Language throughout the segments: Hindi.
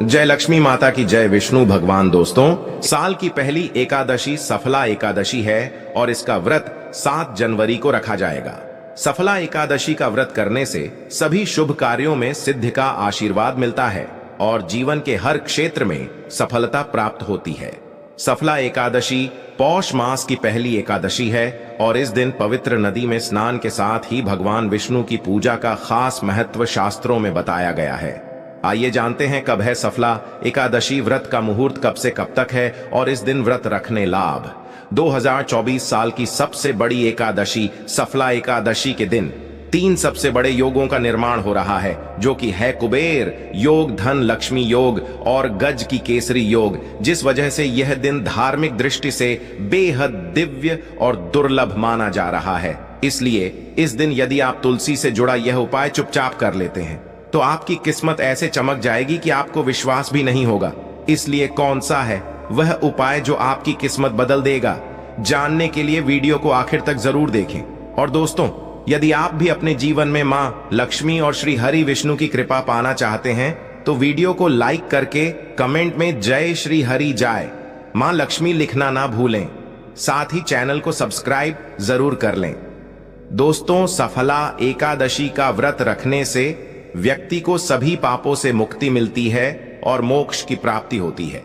जय लक्ष्मी माता की जय विष्णु भगवान। दोस्तों, साल की पहली एकादशी सफला एकादशी है और इसका व्रत 7 जनवरी को रखा जाएगा। सफला एकादशी का व्रत करने से सभी शुभ कार्यों में सिद्धि का आशीर्वाद मिलता है और जीवन के हर क्षेत्र में सफलता प्राप्त होती है। सफला एकादशी पौष मास की पहली एकादशी है और इस दिन पवित्र नदी में स्नान के साथ ही भगवान विष्णु की पूजा का खास महत्व शास्त्रों में बताया गया है। आइए जानते हैं कब है सफला एकादशी, व्रत का मुहूर्त कब से कब तक है और इस दिन व्रत रखने लाभ। 2024 साल की सबसे बड़ी एकादशी सफला एकादशी के दिन 3 सबसे बड़े योगों का निर्माण हो रहा है, जो कि है कुबेर योग, धन लक्ष्मी योग और गज की केसरी योग, जिस वजह से यह दिन धार्मिक दृष्टि से बेहद दिव्य और दुर्लभ माना जा रहा है। इसलिए इस दिन यदि आप तुलसी से जुड़ा यह उपाय चुपचाप कर लेते हैं तो आपकी किस्मत ऐसे चमक जाएगी कि आपको विश्वास भी नहीं होगा। इसलिए कौन सा है वह उपाय जो आपकी किस्मत बदल देगा, जानने के लिए वीडियो को आखिर तक जरूर देखें। और दोस्तों, यदि आप भी अपने जीवन में माँ लक्ष्मी और श्री हरि विष्णु की कृपा पाना चाहते हैं तो वीडियो को लाइक करके कमेंट में जय श्री हरि जाय माँ लक्ष्मी लिखना ना भूलें। साथ ही चैनल को सब्सक्राइब जरूर कर लें। दोस्तों, सफला एकादशी का व्रत रखने से व्यक्ति को सभी पापों से मुक्ति मिलती है और मोक्ष की प्राप्ति होती है।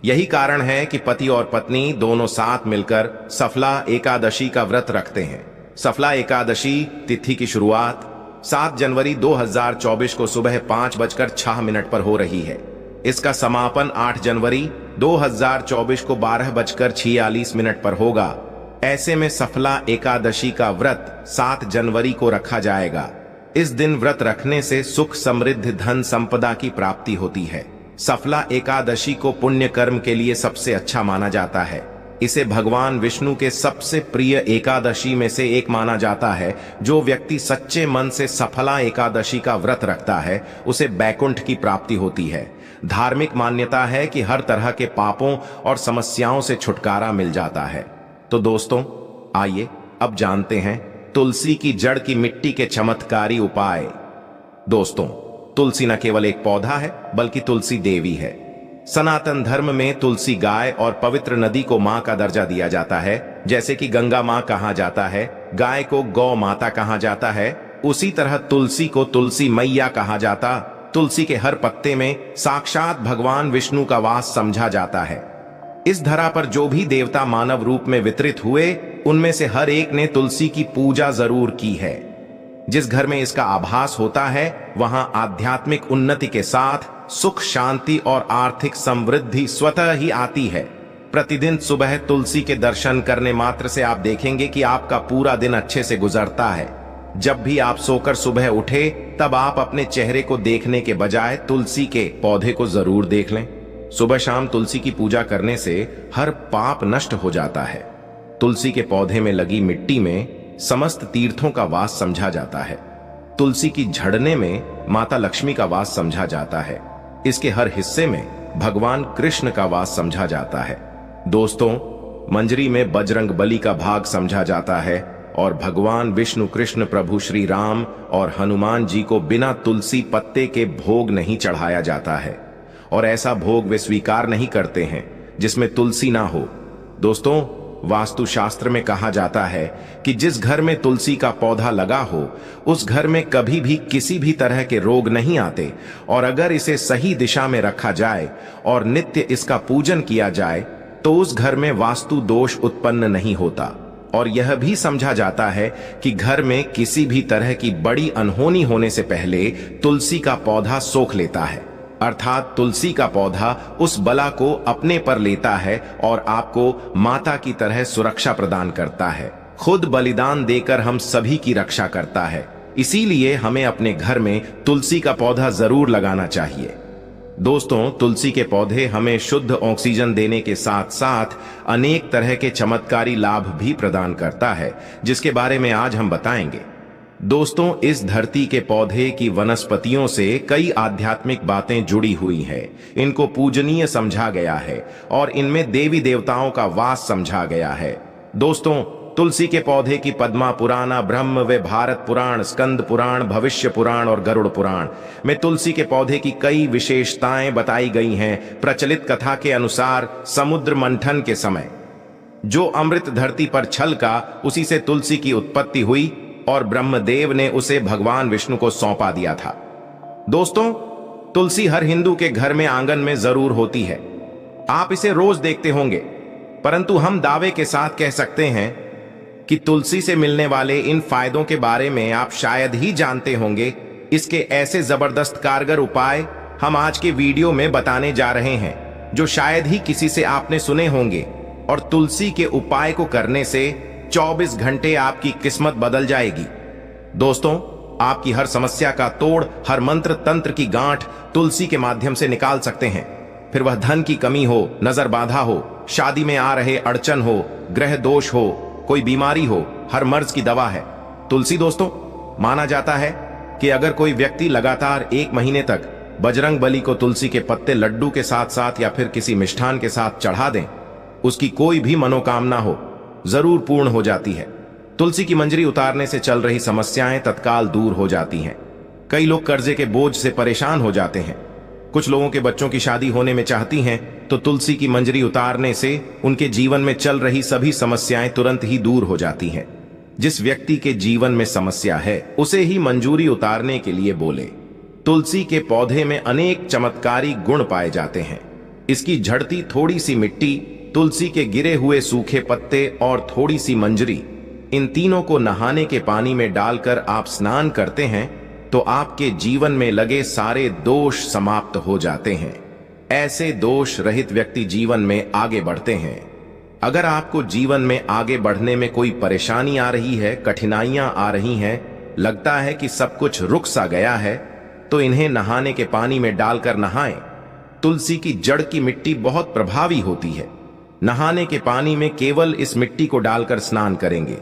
यही कारण है कि पति और पत्नी दोनों साथ मिलकर सफला एकादशी का व्रत रखते हैं। सफला एकादशी तिथि की शुरुआत 7 जनवरी 2024 को सुबह 5:06 पर हो रही है। इसका समापन 8 जनवरी 2024 को 12:46 पर होगा। ऐसे में सफला एकादशी का व्रत 7 जनवरी को रखा जाएगा। इस दिन व्रत रखने से सुख, समृद्धि, धन संपदा की प्राप्ति होती है। सफला एकादशी को पुण्य कर्म के लिए सबसे अच्छा माना जाता है। इसे भगवान विष्णु के सबसे प्रिय एकादशी में से एक माना जाता है। जो व्यक्ति सच्चे मन से सफला एकादशी का व्रत रखता है उसे बैकुंठ की प्राप्ति होती है। धार्मिक मान्यता है कि हर तरह के पापों और समस्याओं से छुटकारा मिल जाता है। तो दोस्तों, आइए अब जानते हैं तुलसी की जड़ की मिट्टी के चमत्कारी उपाय। दोस्तों, तुलसी न केवल एक पौधा है बल्कि तुलसी देवी है। सनातन धर्म में तुलसी गाय और पवित्र नदी को मां का दर्जा दिया जाता है। जैसे कि गंगा मां कहा जाता है, गाय को गौ माता कहा जाता है, उसी तरह तुलसी को तुलसी मैया कहा जाता। तुलसी के हर पत्ते में साक्षात भगवान विष्णु का वास समझा जाता है। इस धरा पर जो भी देवता मानव रूप में वितरित हुए उनमें से हर एक ने तुलसी की पूजा जरूर की है। जिस घर में इसका आभास होता है वहां आध्यात्मिक उन्नति के साथ सुख, शांति और आर्थिक समृद्धि स्वतः ही आती है। प्रतिदिन सुबह तुलसी के दर्शन करने मात्र से आप देखेंगे कि आपका पूरा दिन अच्छे से गुजरता है। जब भी आप सोकर सुबह उठे तब आप अपने चेहरे को देखने के बजाय तुलसी के पौधे को जरूर देख लें। सुबह शाम तुलसी की पूजा करने से हर पाप नष्ट हो जाता है। तुलसी के पौधे में लगी मिट्टी में समस्त तीर्थों का वास समझा जाता है। तुलसी की झड़ने में माता लक्ष्मी का वास समझा जाता है। इसके हर हिस्से में भगवान कृष्ण का वास समझा जाता है। दोस्तों, मंजरी में बजरंग बली का भाग समझा जाता है और भगवान विष्णु, कृष्ण, प्रभु श्री राम और हनुमान जी को बिना तुलसी पत्ते के भोग नहीं चढ़ाया जाता है और ऐसा भोग वे स्वीकार नहीं करते हैं जिसमें तुलसी ना हो। दोस्तों, वास्तुशास्त्र में कहा जाता है कि जिस घर में तुलसी का पौधा लगा हो उस घर में कभी भी किसी भी तरह के रोग नहीं आते और अगर इसे सही दिशा में रखा जाए और नित्य इसका पूजन किया जाए तो उस घर में वास्तु दोष उत्पन्न नहीं होता। और यह भी समझा जाता है कि घर में किसी भी तरह की बड़ी अनहोनी होने से पहले तुलसी का पौधा सोख लेता है, अर्थात तुलसी का पौधा उस बला को अपने पर लेता है और आपको माता की तरह सुरक्षा प्रदान करता है। खुद बलिदान देकर हम सभी की रक्षा करता है। इसीलिए हमें अपने घर में तुलसी का पौधा जरूर लगाना चाहिए। दोस्तों, तुलसी के पौधे हमें शुद्ध ऑक्सीजन देने के साथ साथ अनेक तरह के चमत्कारी लाभ भी प्रदान करता है, जिसके बारे में आज हम बताएंगे। दोस्तों, इस धरती के पौधे की वनस्पतियों से कई आध्यात्मिक बातें जुड़ी हुई हैं। इनको पूजनीय समझा गया है और इनमें देवी देवताओं का वास समझा गया है। दोस्तों, तुलसी के पौधे की पद्मा पुराण, ब्रह्म व भारत पुराण, स्कंद पुराण, भविष्य पुराण और गरुड़ पुराण में तुलसी के पौधे की कई विशेषताएं बताई गई हैं। प्रचलित कथा के अनुसार समुद्र मंथन के समय जो अमृत धरती पर छलका, उसी से तुलसी की उत्पत्ति हुई और ब्रह्मदेव ने उसे भगवान विष्णु को सौंपा दिया था। दोस्तों, तुलसी हर हिंदू के घर में आंगन में जरूर होती है। आप इसे रोज देखते होंगे, परंतु हम दावे के साथ कह सकते हैं कि तुलसी से मिलने वाले इन फायदों के बारे में आप शायद ही जानते होंगे। इसके ऐसे जबरदस्त कारगर उपाय हम आज के वीडियो में बताने जा रहे हैं, जो शायद ही किसी से आपने सुने होंगे। और तुलसी के उपाय को करने से 24 घंटे आपकी किस्मत बदल जाएगी। दोस्तों, आपकी हर समस्या का तोड़, हर मंत्र तंत्र की गांठ तुलसी के माध्यम से निकाल सकते हैं। फिर वह धन की कमी हो, नजर बाधा हो, शादी में आ रहे अड़चन हो, ग्रह दोष हो, कोई बीमारी हो, हर मर्ज की दवा है तुलसी। दोस्तों, माना जाता है कि अगर कोई व्यक्ति लगातार 1 महीने तक बजरंग बली को तुलसी के पत्ते लड्डू के साथ साथ या फिर किसी मिष्ठान के साथ चढ़ा दें, उसकी कोई भी मनोकामना हो जरूर पूर्ण हो जाती है। तुलसी की मंजरी उतारने से चल रही समस्याएं तत्काल दूर हो जाती हैं। कई लोग कर्जे के बोझ से परेशान हो जाते हैं। कुछ लोगों के बच्चों की शादी होने में चाहती हैं, तो तुलसी की मंजरी उतारने से उनके जीवन में चल रही सभी समस्याएं तुरंत ही दूर हो जाती हैं। जिस व्यक्ति के जीवन में समस्या है, उसे ही मंजूरी उतारने के लिए बोले। तुलसी के पौधे में अनेक चमत्कारी गुण पाए जाते हैं। इसकी झड़ती थोड़ी सी मिट्टी, तुलसी के गिरे हुए सूखे पत्ते और थोड़ी सी मंजरी, इन तीनों को नहाने के पानी में डालकर आप स्नान करते हैं तो आपके जीवन में लगे सारे दोष समाप्त हो जाते हैं। ऐसे दोष रहित व्यक्ति जीवन में आगे बढ़ते हैं। अगर आपको जीवन में आगे बढ़ने में कोई परेशानी आ रही है, कठिनाइयां आ रही हैं, लगता है कि सब कुछ रुक सा गया है, तो इन्हें नहाने के पानी में डालकर नहाएं। तुलसी की जड़ की मिट्टी बहुत प्रभावी होती है। नहाने के पानी में केवल इस मिट्टी को डालकर स्नान करेंगे,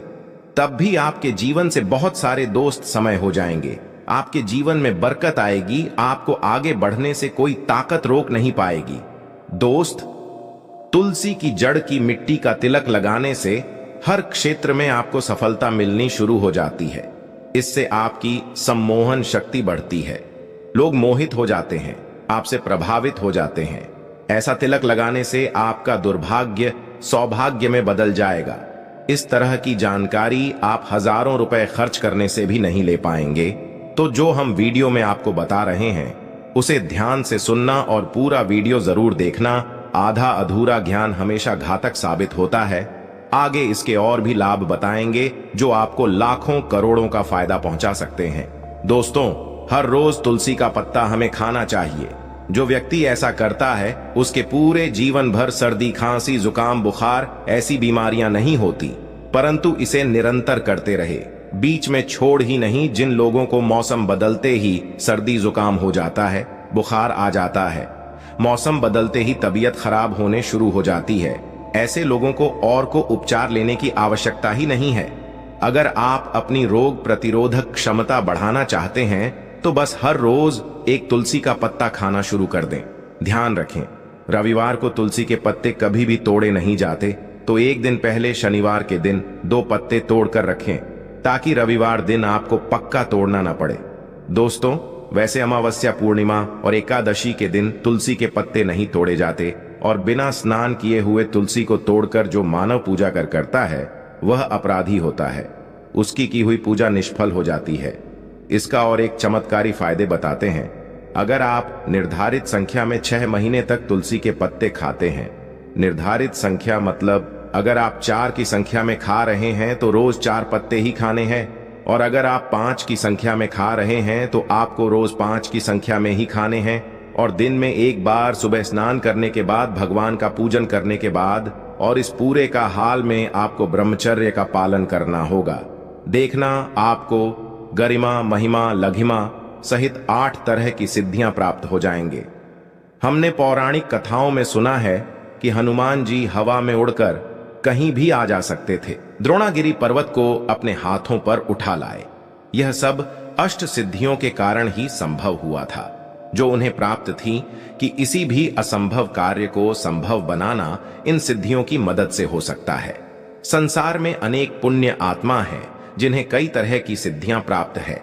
तब भी आपके जीवन से बहुत सारे दोस्त समय हो जाएंगे। आपके जीवन में बरकत आएगी। आपको आगे बढ़ने से कोई ताकत रोक नहीं पाएगी। दोस्त, तुलसी की जड़ की मिट्टी का तिलक लगाने से हर क्षेत्र में आपको सफलता मिलनी शुरू हो जाती है। इससे आपकी सम्मोहन शक्ति बढ़ती है। लोग मोहित हो जाते हैं, आपसे प्रभावित हो जाते हैं। ऐसा तिलक लगाने से आपका दुर्भाग्य सौभाग्य में बदल जाएगा। इस तरह की जानकारी आप हजारों रुपए खर्च करने से भी नहीं ले पाएंगे। तो जो हम वीडियो में आपको बता रहे हैं, उसे ध्यान से सुनना और पूरा वीडियो जरूर देखना। आधा अधूरा ज्ञान हमेशा घातक साबित होता है। आगे इसके और भी लाभ बताएंगे जो आपको लाखों करोड़ों का फायदा पहुंचा सकते हैं। दोस्तों, हर रोज तुलसी का पत्ता हमें खाना चाहिए। जो व्यक्ति ऐसा करता है, उसके पूरे जीवन भर सर्दी, खांसी, जुकाम, बुखार ऐसी बीमारियां नहीं होती, परंतु इसे निरंतर करते रहे, बीच में छोड़ ही नहीं। जिन लोगों को मौसम बदलते ही सर्दी जुकाम हो जाता है, बुखार आ जाता है, मौसम बदलते ही तबीयत खराब होने शुरू हो जाती है, ऐसे लोगों को और को उपचार लेने की आवश्यकता ही नहीं है। अगर आप अपनी रोग प्रतिरोधक क्षमता बढ़ाना चाहते हैं, तो बस हर रोज एक तुलसी का पत्ता खाना शुरू कर दें। ध्यान रखें, रविवार को तुलसी के पत्ते कभी भी तोड़े नहीं जाते, तो एक दिन पहले शनिवार के दिन 2 पत्ते तोड़कर रखें, ताकि रविवार दिन आपको पक्का तोड़ना ना पड़े। दोस्तों, वैसे अमावस्या, पूर्णिमा और एकादशी के दिन तुलसी के पत्ते नहीं तोड़े जाते, और बिना स्नान किए हुए तुलसी को तोड़कर जो मानव पूजा करता है, वह अपराधी होता है। उसकी की हुई पूजा निष्फल हो जाती है। इसका और एक चमत्कारी फायदे बताते हैं। अगर आप निर्धारित संख्या में 6 महीने तक तुलसी के पत्ते खाते हैं, निर्धारित संख्या मतलब अगर आप 4 की संख्या में खा रहे हैं तो रोज 4 पत्ते ही खाने हैं, और अगर आप 5 की संख्या में खा रहे हैं तो आपको रोज 5 की संख्या में ही खाने हैं, और दिन में एक बार सुबह स्नान करने के बाद, भगवान का पूजन करने के बाद, और इस पूरे का हाल में आपको ब्रह्मचर्य का पालन करना होगा। देखना, आपको गरिमा, महिमा, लघिमा सहित 8 तरह की सिद्धियां प्राप्त हो जाएंगे। हमने पौराणिक कथाओं में सुना है कि हनुमान जी हवा में उड़कर कहीं भी आ जा सकते थे, द्रोणागिरी पर्वत को अपने हाथों पर उठा लाए। यह सब अष्ट सिद्धियों के कारण ही संभव हुआ था, जो उन्हें प्राप्त थी कि किसी भी असंभव कार्य को संभव बनाना इन सिद्धियों की मदद से हो सकता है। संसार में अनेक पुण्य आत्मा हैं जिन्हें कई तरह की सिद्धियां प्राप्त है।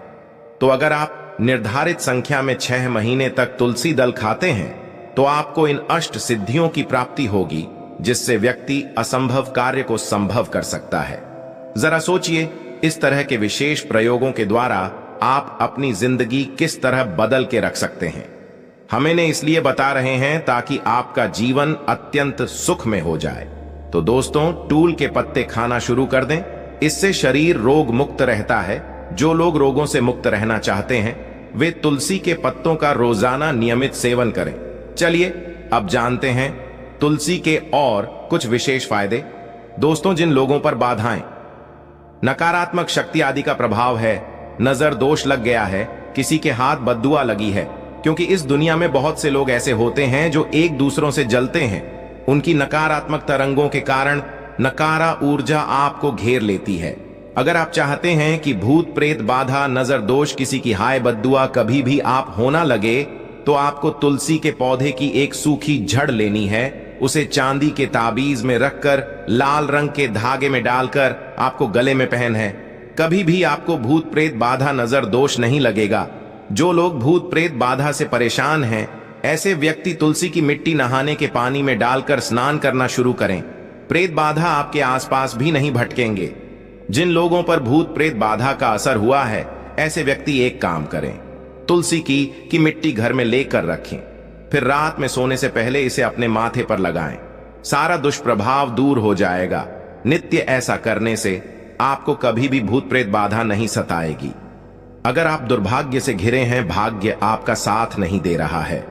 तो अगर आप निर्धारित संख्या में 6 महीने तक तुलसी दल खाते हैं तो आपको इन अष्ट सिद्धियों की प्राप्ति होगी, जिससे व्यक्ति असंभव कार्य को संभव कर सकता है। जरा सोचिए, इस तरह के विशेष प्रयोगों के द्वारा आप अपनी जिंदगी किस तरह बदल के रख सकते हैं। हम इन्हें इसलिए बता रहे हैं ताकि आपका जीवन अत्यंत सुख में हो जाए। तो दोस्तों, टूल के पत्ते खाना शुरू कर दें, इससे शरीर रोग मुक्त रहता है। जो लोग रोगों से मुक्त रहना चाहते हैं वे तुलसी के पत्तों का रोजाना नियमित सेवन करें। चलिए अब जानते हैं तुलसी के और कुछ विशेष फायदे। दोस्तों, जिन लोगों पर बाधाएं, नकारात्मक शक्ति आदि का प्रभाव है, नजर दोष लग गया है, किसी के हाथ बद्दुआ लगी है, क्योंकि इस दुनिया में बहुत से लोग ऐसे होते हैं जो एक दूसरों से जलते हैं। उनकी नकारात्मक तरंगों के कारण नकारा ऊर्जा आपको घेर लेती है। अगर आप चाहते हैं कि भूत प्रेत बाधा, नजर दोष, किसी की हाय बद्दुआ कभी भी आप होना लगे, तो आपको तुलसी के पौधे की एक सूखी जड़ लेनी है। उसे चांदी के ताबीज में रखकर लाल रंग के धागे में डालकर आपको गले में पहन है। कभी भी आपको भूत प्रेत बाधा, नजर दोष नहीं लगेगा। जो लोग भूत प्रेत बाधा से परेशान हैं, ऐसे व्यक्ति तुलसी की मिट्टी नहाने के पानी में डालकर स्नान करना शुरू करें। प्रेत बाधा आपके आसपास भी नहीं भटकेंगे। जिन लोगों पर भूत प्रेत बाधा का असर हुआ है, ऐसे व्यक्ति एक काम करें, तुलसी की मिट्टी घर में लेकर रखें, फिर रात में सोने से पहले इसे अपने माथे पर लगाएं। सारा दुष्प्रभाव दूर हो जाएगा। नित्य ऐसा करने से आपको कभी भी भूत प्रेत बाधा नहीं सताएगी। अगर आप दुर्भाग्य से घिरे हैं, भाग्य आपका साथ नहीं दे रहा है,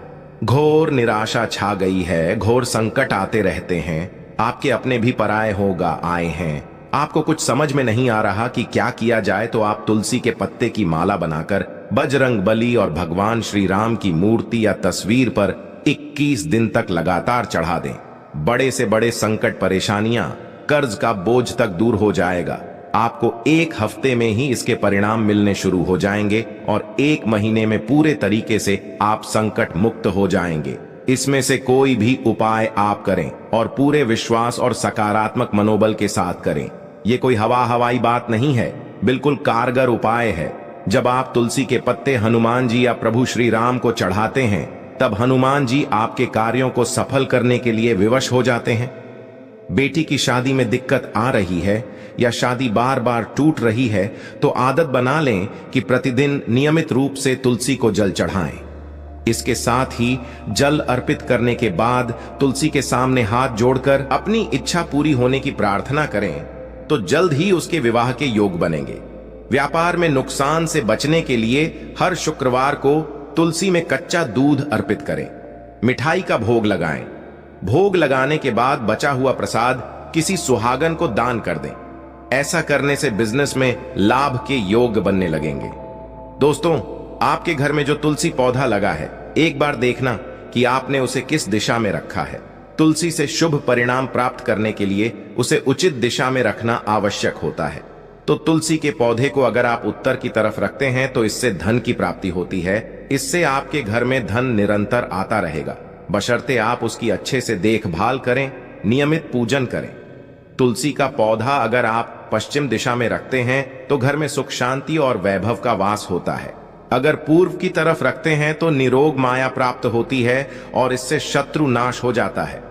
घोर निराशा छा गई है, घोर संकट आते रहते हैं, आपके अपने भी पराये होगा आए हैं, आपको कुछ समझ में नहीं आ रहा कि क्या किया जाए, तो आप तुलसी के पत्ते की माला बनाकर बजरंग बली और भगवान श्री राम की मूर्ति या तस्वीर पर 21 दिन तक लगातार चढ़ा दें। बड़े से बड़े संकट, परेशानियां, कर्ज का बोझ तक दूर हो जाएगा। आपको 1 हफ्ते में ही इसके परिणाम मिलने शुरू हो जाएंगे और 1 महीने में पूरे तरीके से आप संकट मुक्त हो जाएंगे। इसमें से कोई भी उपाय आप करें और पूरे विश्वास और सकारात्मक मनोबल के साथ करें। ये कोई हवाई बात नहीं है, बिल्कुल कारगर उपाय है। जब आप तुलसी के पत्ते हनुमान जी या प्रभु श्री राम को चढ़ाते हैं, तब हनुमान जी आपके कार्यों को सफल करने के लिए विवश हो जाते हैं। बेटी की शादी में दिक्कत आ रही है या शादी बार बार टूट रही है, तो आदत बना लें कि प्रतिदिन नियमित रूप से तुलसी को जल चढ़ाएं। इसके साथ ही जल अर्पित करने के बाद तुलसी के सामने हाथ जोड़कर अपनी इच्छा पूरी होने की प्रार्थना करें, तो जल्द ही उसके विवाह के योग बनेंगे। व्यापार में नुकसान से बचने के लिए हर शुक्रवार को तुलसी में कच्चा दूध अर्पित करें। मिठाई का भोग लगाएं। भोग लगाने के बाद बचा हुआ प्रसाद किसी सुहागन को दान कर दें। ऐसा करने से बिजनेस में लाभ के योग बनने लगेंगे। दोस्तों, आपके घर में जो तुलसी पौधा लगा है, एक बार देखना कि आपने उसे किस दिशा में रखा है। तुलसी से शुभ परिणाम प्राप्त करने के लिए उसे उचित दिशा में रखना आवश्यक होता है। तो तुलसी के पौधे को अगर आप उत्तर की तरफ रखते हैं तो इससे धन की प्राप्ति होती है। इससे आपके घर में धन निरंतर आता रहेगा, बशर्ते आप उसकी अच्छे से देखभाल करें, नियमित पूजन करें। तुलसी का पौधा अगर आप पश्चिम दिशा में रखते हैं तो घर में सुख, शांति और वैभव का वास होता है। अगर पूर्व की तरफ रखते हैं तो निरोग माया प्राप्त होती है और इससे शत्रु नाश हो जाता है।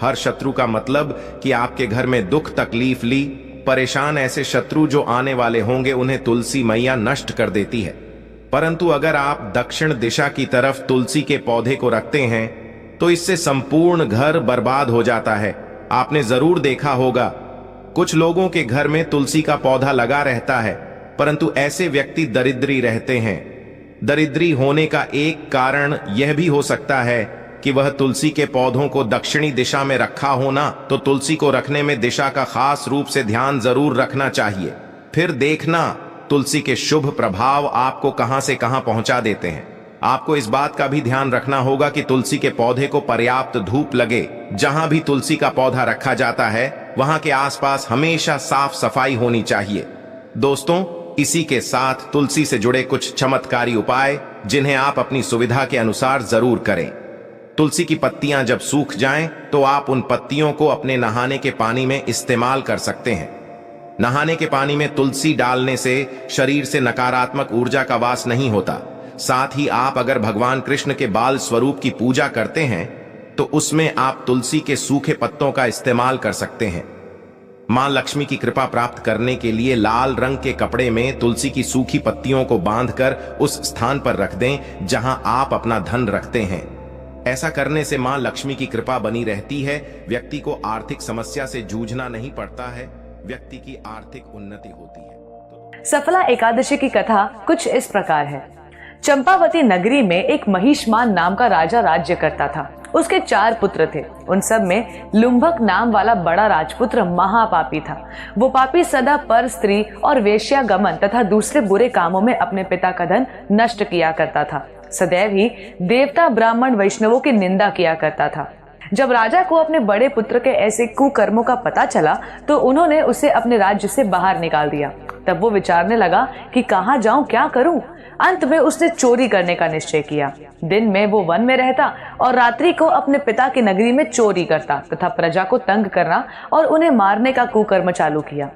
हर शत्रु का मतलब कि आपके घर में दुख, तकलीफ ली, परेशान ऐसे शत्रु जो आने वाले होंगे, उन्हें तुलसी मैया नष्ट कर देती है। परंतु अगर आप दक्षिण दिशा की तरफ तुलसी के पौधे को रखते हैं तो इससे संपूर्ण घर बर्बाद हो जाता है। आपने जरूर देखा होगा, कुछ लोगों के घर में तुलसी का पौधा लगा रहता है, परंतु ऐसे व्यक्ति दरिद्री रहते हैं। दरिद्री होने का एक कारण यह भी हो सकता है कि वह तुलसी के पौधों को दक्षिणी दिशा में रखा होना। तो तुलसी को रखने में दिशा का खास रूप से ध्यान जरूर रखना चाहिए। फिर देखना तुलसी के शुभ प्रभाव आपको कहां से कहां पहुंचा देते हैं। आपको इस बात का भी ध्यान रखना होगा कि तुलसी के पौधे को पर्याप्त धूप लगे। जहां भी तुलसी का पौधा रखा जाता है वहां के आसपास हमेशा साफ सफाई होनी चाहिए। दोस्तों, इसी के साथ तुलसी से जुड़े कुछ चमत्कारी उपाय जिन्हें आप अपनी सुविधा के अनुसार जरूर करें। तुलसी की पत्तियां जब सूख जाएं तो आप उन पत्तियों को अपने नहाने के पानी में इस्तेमाल कर सकते हैं। नहाने के पानी में तुलसी डालने से शरीर से नकारात्मक ऊर्जा का वास नहीं होता। साथ ही आप अगर भगवान कृष्ण के बाल स्वरूप की पूजा करते हैं तो उसमें आप तुलसी के सूखे पत्तों का इस्तेमाल कर सकते हैं। मां लक्ष्मी की कृपा प्राप्त करने के लिए लाल रंग के कपड़े में तुलसी की सूखी पत्तियों को बांधकर उस स्थान पर रख दें जहां आप अपना धन रखते हैं। ऐसा करने से मां लक्ष्मी की कृपा बनी रहती है। व्यक्ति को आर्थिक समस्या से जूझना नहीं पड़ता है, व्यक्ति की आर्थिक उन्नति होती है। सफला एकादशी की कथा कुछ इस प्रकार है। चंपावती नगरी में एक महिष्मान नाम का राजा राज्य करता था। उसके 4 पुत्र थे। उन सब में लुंभक नाम वाला बड़ा राजपुत्र महापापी था। वो पापी सदा पर स्त्री और वेश्यागमन तथा दूसरे बुरे कामों में अपने पिता का धन नष्ट किया करता था। सदैव ही देवता ब्राह्मण वैष्णवों की निंदा किया करता था। जब राजा को अपने बड़े पुत्र के ऐसे कुकर्मों का पता चला तो उन्होंने उसे अपने राज्य से बाहर निकाल दिया। तब वो विचारने लगा कि कहाँ जाऊं, क्या करूं। अंत में उसने चोरी करने का निश्चय किया। दिन में वो वन में रहता और रात्रि को अपने पिता की नगरी में चोरी करता तथा प्रजा को तंग करना और उन्हें मारने का कुकर्म चालू किया।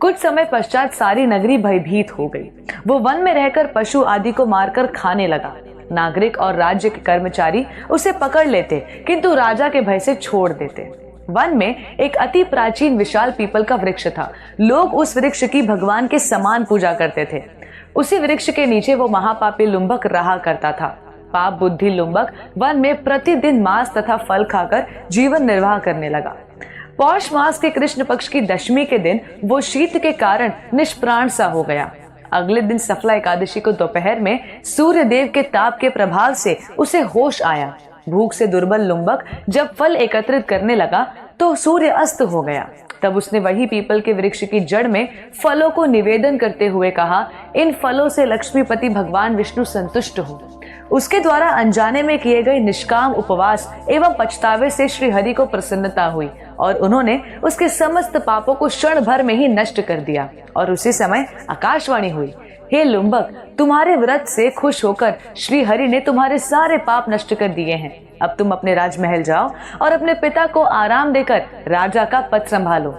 कुछ समय पश्चात सारी नगरी भयभीत हो गई। वो वन में रहकर पशु आदि को मारकर खाने लगा। नागरिक और राज्य के कर्मचारी उसे पकड़ लेते किंतु राजा के भय से छोड़ देते। वन में एक अति प्राचीन विशाल पीपल का वृक्ष था। लोग उस वृक्ष की भगवान के समान पूजा करते थे। उसी वृक्ष के नीचे वो महापापी लुंबक रहा करता था। पाप बुद्धि लुंबक वन में प्रतिदिन मांस तथा फल खाकर जीवन निर्वाह करने लगा। पौष मास के कृष्ण पक्ष की दशमी के दिन वो शीत के कारण निष्प्राण सा हो गया। अगले दिन सफला एकादशी को दोपहर में सूर्य देव के ताप के प्रभाव से उसे होश आया। भूख से दुर्बल लुंबक जब फल एकत्रित करने लगा तो सूर्य अस्त हो गया। तब उसने वही पीपल के वृक्ष की जड़ में फलों को निवेदन करते हुए कहा, इन फलों से लक्ष्मीपति भगवान विष्णु संतुष्ट हो। उसके द्वारा अनजाने में किए गए निष्काम उपवास एवं पछतावे से श्री हरि को प्रसन्नता हुई और उन्होंने उसके समस्त पापों को क्षण भर में ही नष्ट कर दिया। और उसी समय आकाशवाणी हुई, हे लुंबक, तुम्हारे व्रत से खुश होकर श्री हरि ने तुम्हारे सारे पाप नष्ट कर दिए हैं। अब तुम अपने राजमहल जाओ और अपने पिता को आराम देकर राजा का पद संभालो।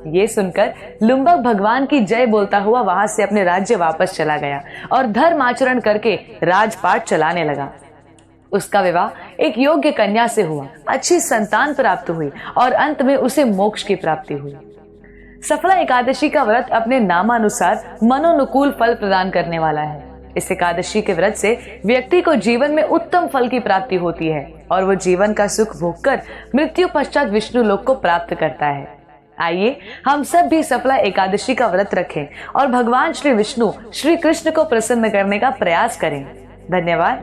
ये सुनकर लुंबक भगवान की जय बोलता हुआ वहां से अपने राज्य वापस चला गया और धर्म आचरण करके राजपाट चलाने लगा। उसका विवाह एक योग्य कन्या से हुआ। अच्छी संतान प्राप्त हुई और अंत में उसे मोक्ष की प्राप्ति हुई। सफला एकादशी का व्रत अपने नामानुसार मनोनुकूल फल प्रदान करने वाला है। इस एकादशी के व्रत से व्यक्ति को जीवन में उत्तम फल की प्राप्ति होती है और वो जीवन का सुख भोगकर मृत्यु पश्चात विष्णु लोक को प्राप्त करता है। आइए हम सब भी सफला एकादशी का व्रत रखें और भगवान श्री विष्णु श्री कृष्ण को प्रसन्न करने का प्रयास करें। धन्यवाद।